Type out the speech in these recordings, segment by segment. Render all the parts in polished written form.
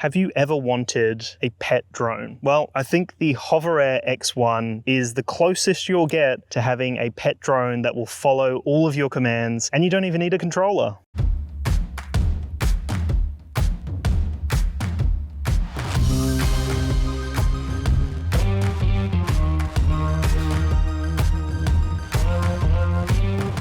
Have you ever wanted a pet drone? Well, I think the HOVERAir X1 is the closest you'll get to having a pet drone that will follow all of your commands, and you don't even need a controller.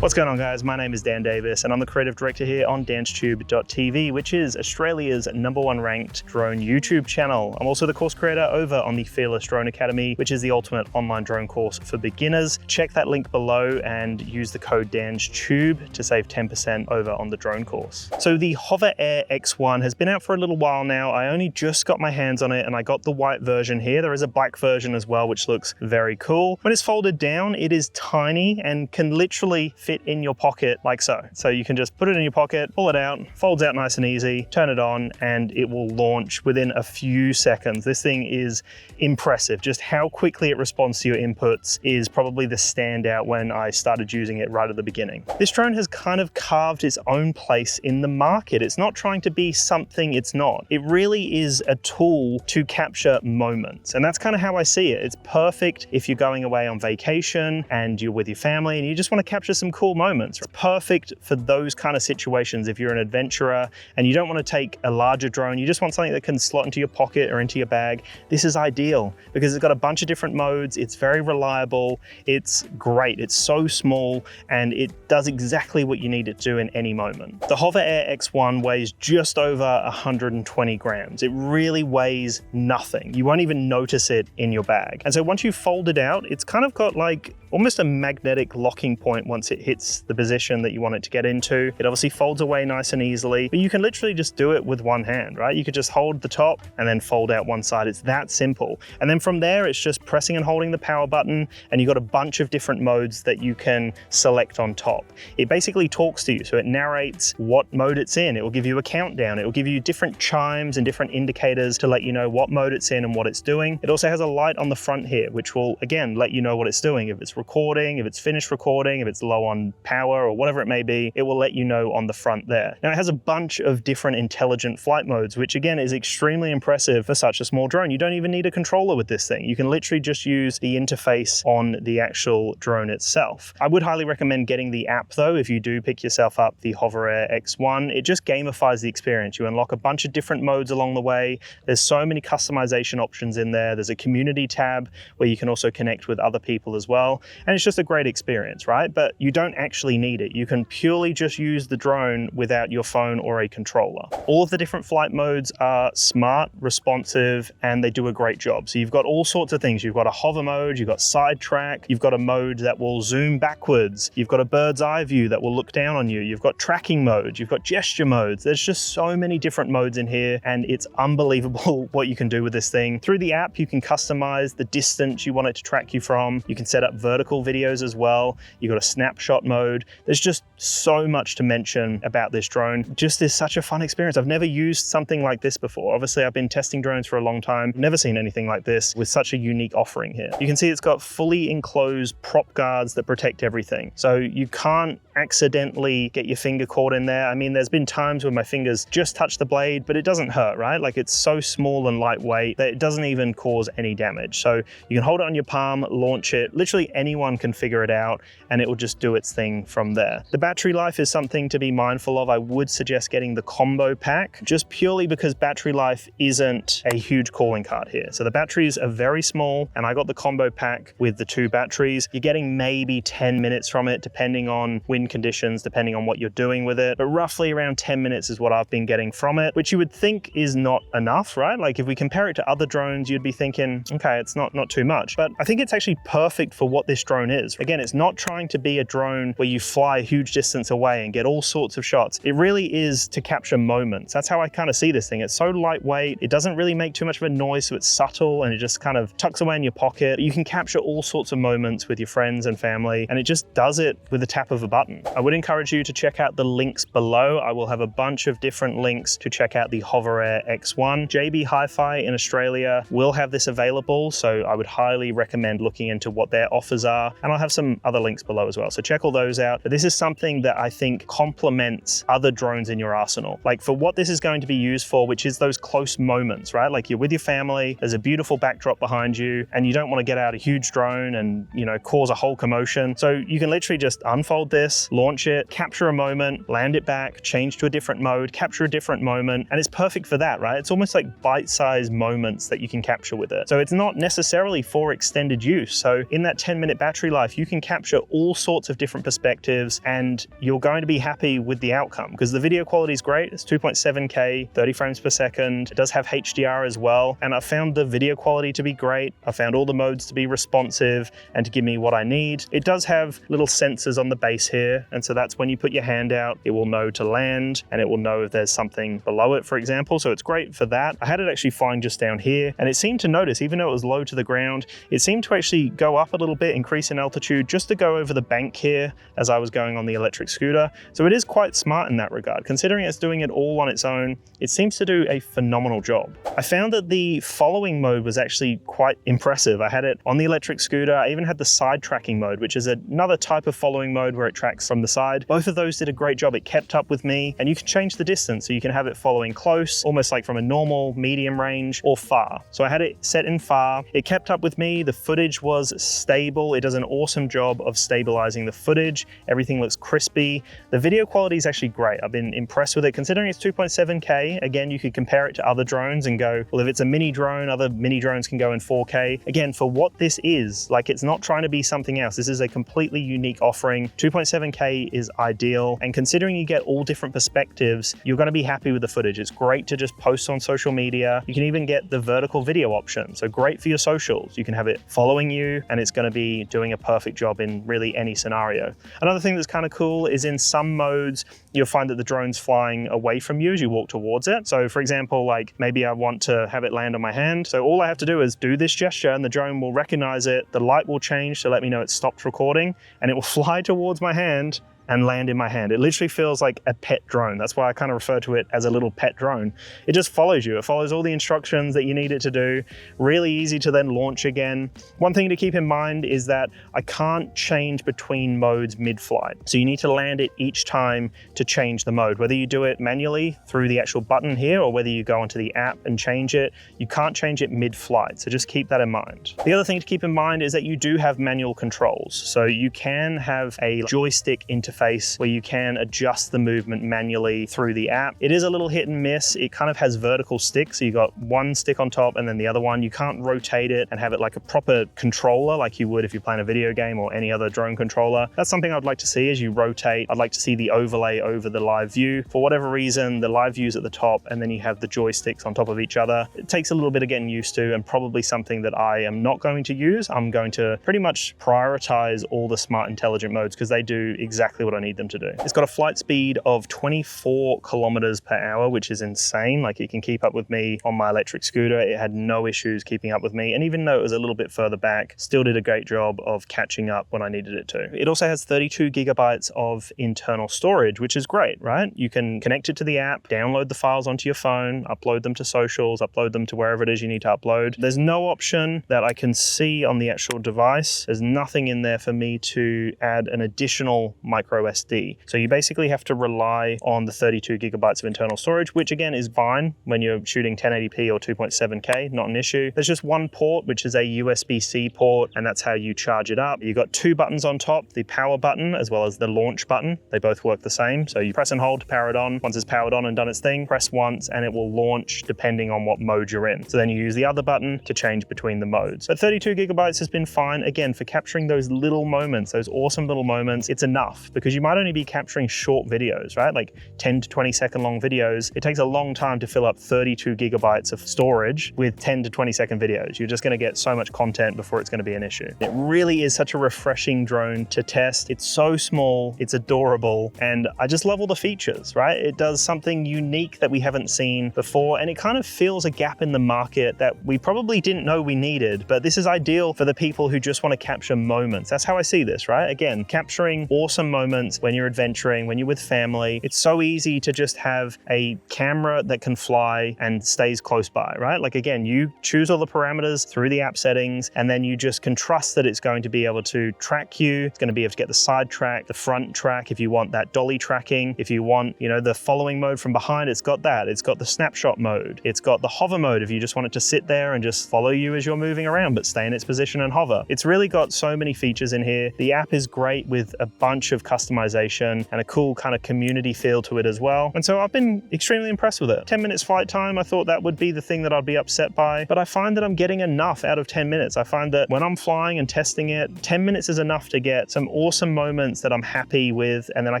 What's going on, guys? My name is Dan Davis and I'm the creative director here on DansTube.TV, which is Australia's #1 ranked drone YouTube channel. I'm also the course creator over on the Fearless Drone Academy, which is the ultimate online drone course for beginners. Check that link below and use the code DANSTUBE to save 10% over on the drone course. So the HOVERAir X1 has been out for a little while now. I only just got my hands on it and I got the white version here. There is a black version as well, which looks very cool. When it's folded down, it is tiny and can literally fit in your pocket like so. So you can just put it in your pocket, pull it out, folds out nice and easy, turn it on, and it will launch within a few seconds. This thing is impressive. Just how quickly it responds to your inputs is probably the standout when I started using it right at the beginning. This drone has kind of carved its own place in the market. It's not trying to be something it's not. It really is a tool to capture moments. And that's kind of how I see it. It's perfect if you're going away on vacation and you're with your family and you just want to capture some cool moments. It's perfect for those kind of situations. If you're an adventurer and you don't want to take a larger drone, you just want something that can slot into your pocket or into your bag, this is ideal because it's got a bunch of different modes. It's very reliable. It's great. It's so small and it does exactly what you need it to in any moment. The HOVERAir X1 weighs just over 120 grams. It really weighs nothing. You won't even notice it in your bag. And so once you fold it out, it's kind of got like almost a magnetic locking point once it hits the position that you want it to get into. It obviously folds away nice and easily, but you can literally just do it with one hand, right? You could just hold the top and then fold out one side. It's that simple. And then from there, it's just pressing and holding the power button, and you've got a bunch of different modes that you can select on top. It basically talks to you, so it narrates what mode it's in. It will give you a countdown. It will give you different chimes and different indicators to let you know what mode it's in and what it's doing. It also has a light on the front here, which will, again, let you know what it's doing. If it's recording, if it's finished recording, if it's low on power or whatever it may be, it will let you know on the front there. Now it has a bunch of different intelligent flight modes, which again is extremely impressive for such a small drone. You don't even need a controller with this thing. You can literally just use the interface on the actual drone itself. I would highly recommend getting the app though, if you do pick yourself up the HOVERAir X1. It just gamifies the experience. You unlock a bunch of different modes along the way. There's so many customization options in there. There's a community tab where you can also connect with other people as well. And it's just a great experience, right? But you don't actually need it. You can purely just use the drone without your phone or a controller. All of the different flight modes are smart, responsive, and they do a great job. So you've got all sorts of things. You've got a hover mode, you've got sidetrack, you've got a mode that will zoom backwards, you've got a bird's eye view that will look down on you, you've got tracking mode, you've got gesture modes. There's just so many different modes in here, and it's unbelievable what you can do with this thing. Through the app, you can customize the distance you want it to track you from. You can set up vertical videos as well. You've got a snapshot mode. There's just so much to mention about this drone. Just is such a fun experience. I've never used something like this before. Obviously, I've been testing drones for a long time. I've never seen anything like this with such a unique offering here. You can see it's got fully enclosed prop guards that protect everything. So you can't accidentally get your finger caught in there. I mean, there's been times where my fingers just touch the blade, but it doesn't hurt, right? Like it's so small and lightweight that it doesn't even cause any damage. So you can hold it on your palm, launch it. Literally anyone can figure it out and it will just do its thing from there. The battery life is something to be mindful of. I would suggest getting the combo pack just purely because battery life isn't a huge calling card here. So the batteries are very small and I got the combo pack with the 2 batteries. You're getting maybe 10 minutes from it depending on wind conditions, depending on what you're doing with it. But roughly around 10 minutes is what I've been getting from it, which you would think is not enough, right? Like if we compare it to other drones, you'd be thinking, okay, it's not too much. But I think it's actually perfect for what this drone is. Again, it's not trying to be a drone where you fly a huge distance away and get all sorts of shots. It really is to capture moments. That's how I kind of see this thing. It's so lightweight. It doesn't really make too much of a noise, so it's subtle and it just kind of tucks away in your pocket. You can capture all sorts of moments with your friends and family, and it just does it with the tap of a button. I would encourage you to check out the links below. I will have a bunch of different links to check out the HOVERAir X1. JB Hi-Fi in Australia will have this available, so I would highly recommend looking into what their offers sources are, and I'll have some other links below as well. So check all those out. But this is something that I think complements other drones in your arsenal. Like for what this is going to be used for, which is those close moments, right? Like you're with your family, there's a beautiful backdrop behind you, and you don't want to get out a huge drone and, you know, cause a whole commotion. So you can literally just unfold this, launch it, capture a moment, land it back, change to a different mode, capture a different moment, and it's perfect for that, right? It's almost like bite-sized moments that you can capture with it. So it's not necessarily for extended use. So in that 10-minute battery life, you can capture all sorts of different perspectives, and you're going to be happy with the outcome because the video quality is great. It's 2.7K, 30 frames per second. It does have HDR as well, and I found the video quality to be great. I found all the modes to be responsive and to give me what I need. It does have little sensors on the base here, and so that's when you put your hand out, it will know to land, and it will know if there's something below it, for example. So it's great for that. I had it actually flying just down here, and it seemed to notice, even though it was low to the ground, it seemed to actually go up a little bit, increase in altitude, just to go over the bank here as I was going on the electric scooter. So it is quite smart in that regard. Considering it's doing it all on its own, it seems to do a phenomenal job. I found that the following mode was actually quite impressive. I had it on the electric scooter. I even had the side tracking mode, which is another type of following mode where it tracks from the side. Both of those did a great job. It kept up with me, and you can change the distance. So you can have it following close, almost like from a normal, medium range, or far. So I had it set in far. It kept up with me. The footage was stable. It does an awesome job of stabilizing the footage. Everything looks crispy. The video quality is actually great. I've been impressed with it. Considering it's 2.7K, again, you could compare it to other drones and go, well, if it's a mini drone, other mini drones can go in 4K. Again, for what this is, like it's not trying to be something else. This is a completely unique offering. 2.7K is ideal. And considering you get all different perspectives, you're going to be happy with the footage. It's great to just post on social media. You can even get the vertical video option. So great for your socials. You can have it following you, and it's going to be doing a perfect job in really any scenario. Another thing that's kind of cool is in some modes, you'll find that the drone's flying away from you as you walk towards it. So for example, like maybe I want to have it land on my hand. So all I have to do is do this gesture and the drone will recognize it. The light will change to let me know it's stopped recording, and it will fly towards my hand and land in my hand. It literally feels like a pet drone. That's why I kind of refer to it as a little pet drone. It just follows you. It follows all the instructions that you need it to do. Really easy to then launch again. One thing to keep in mind is that I can't change between modes mid-flight. So you need to land it each time to change the mode. Whether you do it manually through the actual button here, or whether you go onto the app and change it, you can't change it mid-flight. So just keep that in mind. The other thing to keep in mind is that you do have manual controls. So you can have a joystick interface where you can adjust the movement manually through the app. It is a little hit and miss. It kind of has vertical sticks. So you got one stick on top and then the other one. You can't rotate it and have it like a proper controller like you would if you're playing a video game or any other drone controller. That's something I'd like to see as you rotate. I'd like to see the overlay over the live view. For whatever reason, the live view's at the top and then you have the joysticks on top of each other. It takes a little bit of getting used to, and probably something that I am not going to use. I'm going to pretty much prioritize all the smart intelligent modes because they do exactly what I need them to do. It's got a flight speed of 24 kilometers per hour, which is insane. Like it can keep up with me on my electric scooter. It had no issues keeping up with me. And even though it was a little bit further back, still did a great job of catching up when I needed it to. It also has 32 gigabytes of internal storage, which is great, right? You can connect it to the app, download the files onto your phone, upload them to socials, upload them to wherever it is you need to upload. There's no option that I can see on the actual device. There's nothing in there for me to add an additional micro SD. So you basically have to rely on the 32 gigabytes of internal storage, which again is fine when you're shooting 1080p or 2.7K, not an issue. There's just one port, which is a USB-C port, and that's how you charge it up. You've got two buttons on top, the power button as well as the launch button. They both work the same. So you press and hold to power it on. Once it's powered on and done its thing, press once and it will launch depending on what mode you're in. So then you use the other button to change between the modes. But 32 gigabytes has been fine. Again, for capturing those little moments, those awesome little moments, it's enough because you might only be capturing short videos, right? Like 10 to 20 second long videos. It takes a long time to fill up 32 gigabytes of storage with 10 to 20 second videos. You're just going to get so much content before it's going to be an issue. It really is such a refreshing drone to test. It's so small, it's adorable, and I just love all the features, right? It does something unique that we haven't seen before, and it kind of fills a gap in the market that we probably didn't know we needed, but this is ideal for the people who just want to capture moments. That's how I see this, right? Again, capturing awesome moments moments, when you're adventuring, when you're with family. It's so easy to just have a camera that can fly and stays close by, right? Like again, you choose all the parameters through the app settings, and then you just can trust that it's going to be able to track you. It's going to be able to get the side track, the front track, if you want that dolly tracking. If you want, you know, the following mode from behind, it's got that. It's got the snapshot mode. It's got the hover mode if you just want it to sit there and just follow you as you're moving around, but stay in its position and hover. It's really got so many features in here. The app is great with a bunch of customization and a cool kind of community feel to it as well. And so I've been extremely impressed with it. 10 minutes flight time, I thought that would be the thing that I'd be upset by, but I find that I'm getting enough out of 10 minutes. I find that when I'm flying and testing it, 10 minutes is enough to get some awesome moments that I'm happy with, and then I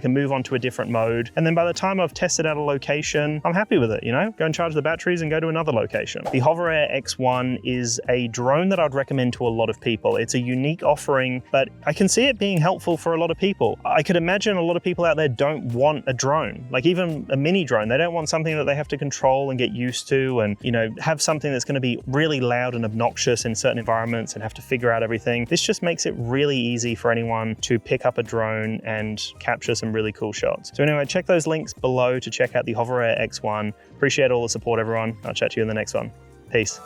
can move on to a different mode. And then by the time I've tested out a location, I'm happy with it, you know? Go and charge the batteries and go to another location. The HOVERAir X1 is a drone that I'd recommend to a lot of people. It's a unique offering, but I can see it being helpful for a lot of people. I could imagine a lot of people out there don't want a drone, like even a mini drone. They don't want something that they have to control and get used to, and, you know, have something that's going to be really loud and obnoxious in certain environments and have to figure out everything. This just makes it really easy for anyone to pick up a drone and capture some really cool shots. So anyway, check those links below to check out the HOVERAir X1. Appreciate all the support, everyone. I'll chat to you in the next one. Peace.